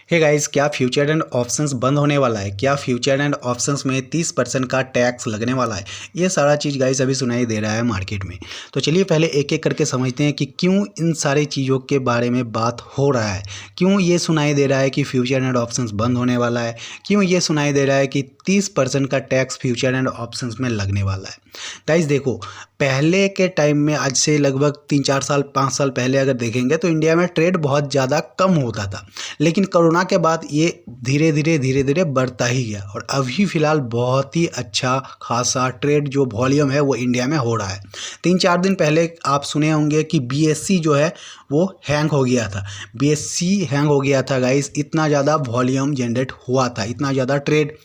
Hey guys, क्या future and options बंद होने वाला है? क्या फ्यूचर एंड ऑप्शंस में 30% का टैक्स लगने वाला है? ये सारा चीज़ गाइस अभी सुनाई दे रहा है मार्केट में। तो चलिए पहले एक एक करके समझते हैं कि क्यों इन सारी चीज़ों के बारे में बात हो रहा है। क्यों ये सुनाई दे रहा है कि फ्यूचर एंड ऑप्शंस बंद होने वाला है? क्यों ये सुनाई दे रहा है कि 30% का टैक्स फ्यूचर एंड ऑप्शंस में लगने वाला है? गाइस देखो, पहले के टाइम में आज से लगभग 3-4 साल 5 साल पहले अगर देखेंगे तो इंडिया में ट्रेड बहुत ज़्यादा कम होता था। लेकिन कोरोना के बाद ये धीरे धीरे बढ़ता ही गया और अभी फ़िलहाल बहुत ही अच्छा खासा ट्रेड जो वॉल्यूम है वो इंडिया में हो रहा है। 3-4 दिन पहले आप सुने होंगे कि बीएससी जो है वो हैंग हो गया था। बीएससी हैंग हो गया था गाइस, इतना ज़्यादा वॉल्यूम जनरेट हुआ था, इतना ज़्यादा ट्रेड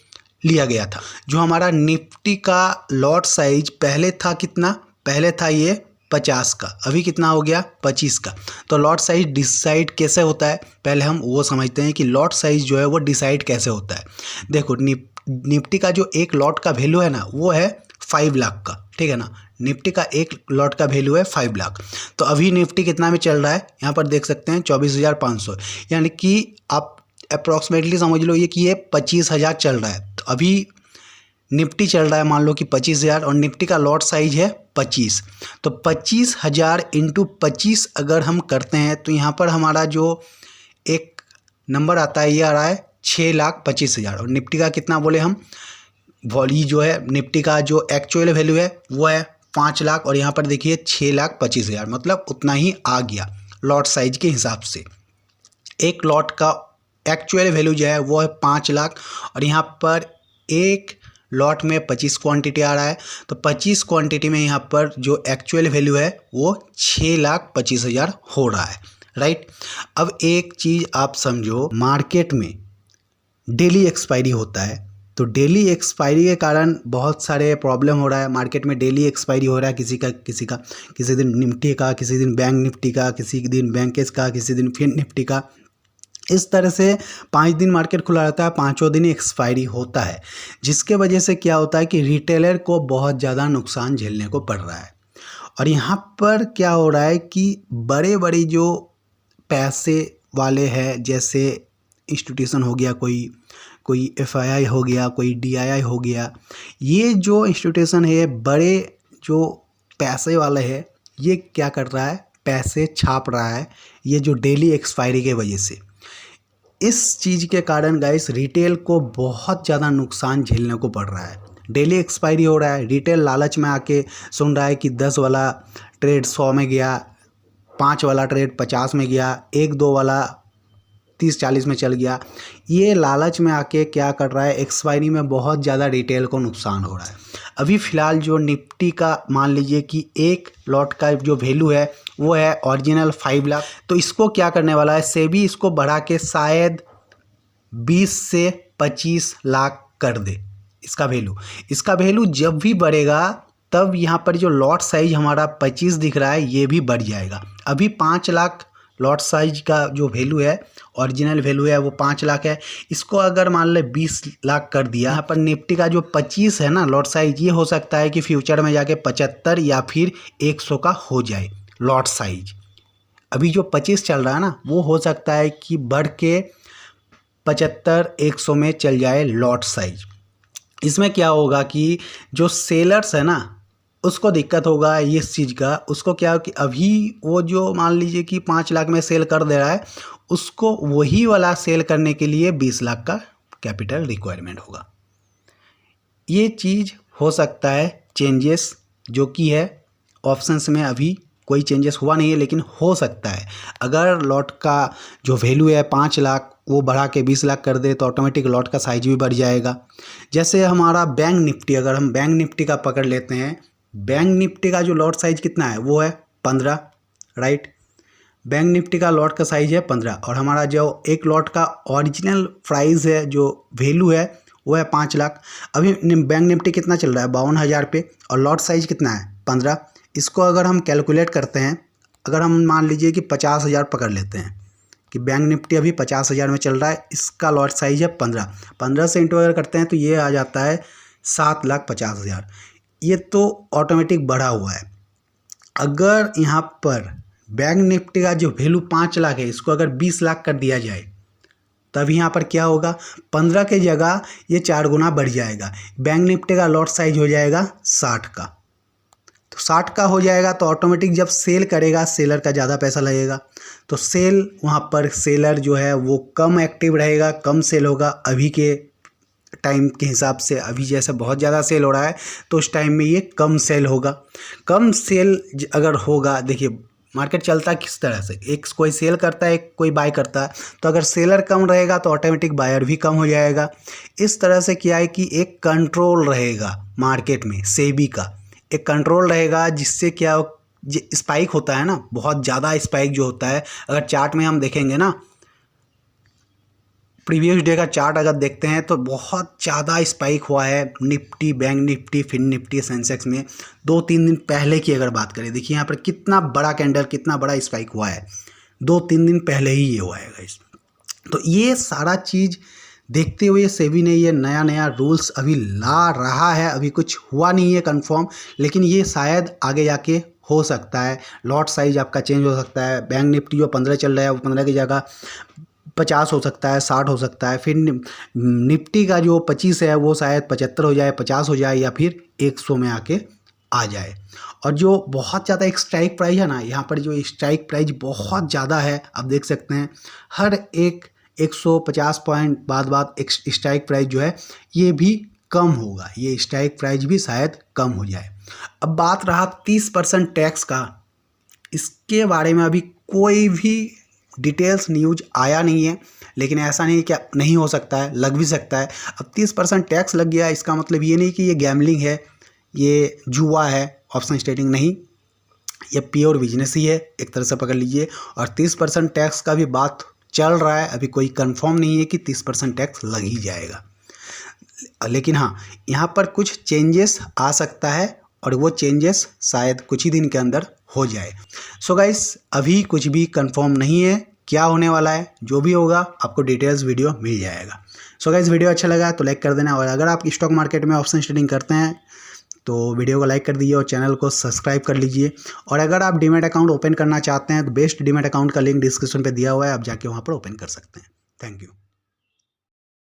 लिया गया था। जो हमारा निफ्टी का लॉट साइज पहले था कितना? पहले था ये 50 का, अभी कितना हो गया? 25 का। तो लॉट साइज डिसाइड कैसे होता है, पहले हम वो समझते हैं कि लॉट साइज जो है वो डिसाइड कैसे होता है। देखो, निफ्टी का जो एक लॉट का वैल्यू है ना वो है 5 लाख का, ठीक है ना। निफ्टी का एक लॉट का वैल्यू है 5 लाख। तो अभी निफ्टी कितना में चल रहा है, यहाँ पर देख सकते हैं 24,500, यानी कि आप अप्रॉक्सीमेटली समझ लो ये कि ये 25,000 चल रहा है। तो अभी निफ्टी चल रहा है मान लो कि 25,000 और निफ्टी का लॉट साइज है 25। तो 25,000 इंटू 25 अगर हम करते हैं तो यहाँ पर हमारा जो एक नंबर आता है ये आ रहा है 6,25,000। और निफ्टी का कितना बोले हम, वॉल्यूम जो है निफ्टी का जो एक्चुअल वैल्यू है वो है 5 लाख और यहाँ पर देखिए 6,25,000, मतलब उतना ही आ गया लॉट साइज के हिसाब से। एक लॉट का एक्चुअल वैल्यू जो है वो है 5 लाख और यहाँ पर एक लॉट में 25 क्वांटिटी आ रहा है। तो 25 क्वांटिटी में यहाँ पर जो एक्चुअल वैल्यू है वो 6,25,000 हो रहा है, राइट। अब एक चीज़ आप समझो, मार्केट में डेली एक्सपायरी होता है। तो डेली एक्सपायरी के कारण बहुत सारे प्रॉब्लम हो रहा है। मार्केट में डेली एक्सपायरी हो रहा है, किसी दिन निफ्टी का, किसी दिन बैंक निफ्टी का, किसी दिन बैंकेस का, किसी दिन फिर निफ्टी का। इस तरह से 5 दिन मार्केट खुला रहता है, 5वें दिन एक्सपायरी होता है, जिसके वजह से क्या होता है कि रिटेलर को बहुत ज़्यादा नुकसान झेलने को पड़ रहा है। और यहाँ पर क्या हो रहा है कि बड़े बड़े जो पैसे वाले हैं, जैसे इंस्टीट्यूशन हो गया, कोई एफआईआई हो गया, कोई डीआईआई हो गया, ये जो इंस्टीट्यूशन है, बड़े जो पैसे वाले हैं, ये क्या कर रहा है, पैसे छाप रहा है, ये जो डेली एक्सपायरी के वजह से। इस चीज़ के कारण गाइस रिटेल को बहुत ज़्यादा नुकसान झेलने को पड़ रहा है। डेली एक्सपायरी हो रहा है, रिटेल लालच में आके सुन रहा है कि 10 वाला ट्रेड 100 में गया, 5 वाला ट्रेड 50 में गया, 1-2 वाला 30-40 में चल गया। ये लालच में आके क्या कर रहा है, एक्सपायरी में बहुत ज़्यादा रिटेल को नुकसान हो रहा है। अभी फ़िलहाल जो निफ्टी का मान लीजिए कि एक लॉट का जो वैल्यू है वो है ओरिजिनल 5 लाख। तो इसको क्या करने वाला है, सेबी इसको बढ़ा के शायद 20 से 25 लाख कर दे इसका वैल्यू जब भी बढ़ेगा तब यहाँ पर जो लॉट साइज हमारा 25 दिख रहा है ये भी बढ़ जाएगा। अभी 5 लाख लॉट साइज का जो वैल्यू है, ओरिजिनल वैल्यू है वो 5 लाख है। इसको अगर मान ले 20 लाख कर दिया, यहाँ पर निफ्टी का जो 25 है ना लॉट साइज, ये हो सकता है कि फ्यूचर में जाके 75 या फिर 100 का हो जाए लॉट साइज। अभी जो 25 चल रहा है ना वो हो सकता है कि बढ़ के 75-100 में चल जाए लॉट साइज। इसमें क्या होगा कि जो सेलर्स है ना उसको दिक्कत होगा इस चीज़ का। उसको क्या हो कि अभी वो जो मान लीजिए कि 5 लाख में सेल कर दे रहा है, उसको वही वाला सेल करने के लिए 20 लाख का कैपिटल रिक्वायरमेंट होगा। ये चीज़ हो सकता है चेंजेस जो कि है ऑप्शंस में, अभी कोई चेंजेस हुआ नहीं है लेकिन हो सकता है। अगर लॉट का जो वैल्यू है 5 लाख वो बढ़ा के 20 लाख कर दे तो ऑटोमेटिक लॉट का साइज भी बढ़ जाएगा। जैसे हमारा बैंक निफ्टी, अगर हम बैंक निफ्टी का पकड़ लेते हैं, बैंक निफ्टी का जो लॉट साइज कितना है वो है 15, राइट। बैंक निफ्टी का लॉट का साइज है 15 और हमारा जो एक लॉट का ओरिजिनल प्राइस है, जो वैल्यू है वो है 5 लाख। अभी बैंक निफ्टी कितना चल रहा है 52,000 पे और लॉट साइज कितना है 15। इसको अगर हम कैलकुलेट करते हैं, अगर हम मान लीजिए कि 50,000 पकड़ लेते हैं कि बैंक निफ्टी अभी 50,000 में चल रहा है, इसका लॉट साइज है 15 से इंटू अगर करते हैं तो ये आ जाता है 7,50,000। ये तो ऑटोमेटिक बढ़ा हुआ है। अगर यहाँ पर बैंक निफ्टी का जो वैल्यू 5 लाख है, इसको अगर 20 लाख कर दिया जाए तब यहाँ पर क्या होगा, 15 के जगह ये 4 गुना बढ़ जाएगा। बैंक निफ्टी का लॉट साइज हो जाएगा 60 का। तो 60 का हो जाएगा तो ऑटोमेटिक जब सेल करेगा सेलर का ज़्यादा पैसा लगेगा, तो सेल वहाँ पर सेलर जो है वो कम एक्टिव रहेगा, कम सेल होगा। अभी के टाइम के हिसाब से अभी जैसे बहुत ज़्यादा सेल हो रहा है तो उस टाइम में ये कम सेल होगा। कम सेल अगर होगा, देखिए मार्केट चलता है किस तरह से, एक कोई सेल करता है एक कोई बाय करता है, तो अगर सेलर कम रहेगा तो ऑटोमेटिक बायर भी कम हो जाएगा। इस तरह से क्या है कि एक कंट्रोल रहेगा मार्केट में, सेबी का एक कंट्रोल रहेगा, जिससे क्या स्पाइक होता है ना, बहुत ज़्यादा स्पाइक जो होता है, अगर चार्ट में हम देखेंगे ना, प्रीवियस डे का चार्ट अगर देखते हैं तो बहुत ज़्यादा स्पाइक हुआ है Nifty, bank Nifty, fin Nifty, Sensex में 2-3 दिन पहले की अगर बात करें, देखिए यहाँ पर कितना बड़ा कैंडल, कितना बड़ा स्पाइक हुआ है, 2-3 दिन पहले ही ये हुआ है गाइस। तो ये सारा चीज़ देखते हुए सेबी ने ये नया नया रूल्स अभी ला रहा है, अभी कुछ हुआ नहीं है कंफर्म, लेकिन ये शायद आगे जाके हो सकता है। लॉट साइज आपका चेंज हो सकता है, बैंक निफ्टी जो 15 चल रहा है वो 15 की जगह 50 हो सकता है, 60 हो सकता है, फिर निफ्टी का जो 25 है वो शायद 75 हो जाए, 50 हो जाए, या फिर 100 में आके आ जाए। और जो बहुत ज़्यादा एक स्ट्राइक प्राइस है ना, यहाँ पर जो स्ट्राइक प्राइस बहुत ज़्यादा है, आप देख सकते हैं हर एक 150 पॉइंट बाद एक स्ट्राइक प्राइस जो है ये भी कम होगा, ये स्ट्राइक प्राइस भी शायद कम हो जाए। अब बात रहा 30% टैक्स का, इसके बारे में अभी कोई भी डिटेल्स न्यूज आया नहीं है, लेकिन ऐसा नहीं क्या नहीं हो सकता है, लग भी सकता है। अब 30% टैक्स लग गया, इसका मतलब ये नहीं कि ये गैमलिंग है, ये जुआ है, ऑप्शन ट्रेडिंग नहीं, ये प्योर बिजनेस ही है, एक तरह से पकड़ लीजिए। और 30% टैक्स का भी बात चल रहा है, अभी कोई कंफर्म नहीं है कि 30% टैक्स लग ही जाएगा, लेकिन हाँ यहाँ पर कुछ चेंजेस आ सकता है और वो चेंजेस शायद कुछ ही दिन के अंदर हो जाए। सो गाइस अभी कुछ भी कंफर्म नहीं है क्या होने वाला है, जो भी होगा आपको डिटेल्स वीडियो मिल जाएगा। सो गाइस वीडियो अच्छा लगा तो लाइक कर देना, और अगर आप स्टॉक मार्केट में ऑप्शन ट्रेडिंग करते हैं तो वीडियो को लाइक कर दीजिए और चैनल को सब्सक्राइब कर लीजिए। और अगर आप डीमैट अकाउंट ओपन करना चाहते हैं तो बेस्ट डीमैट अकाउंट का लिंक डिस्क्रिप्शन पे दिया हुआ है, आप जाके वहाँ पर ओपन कर सकते हैं। Thank you.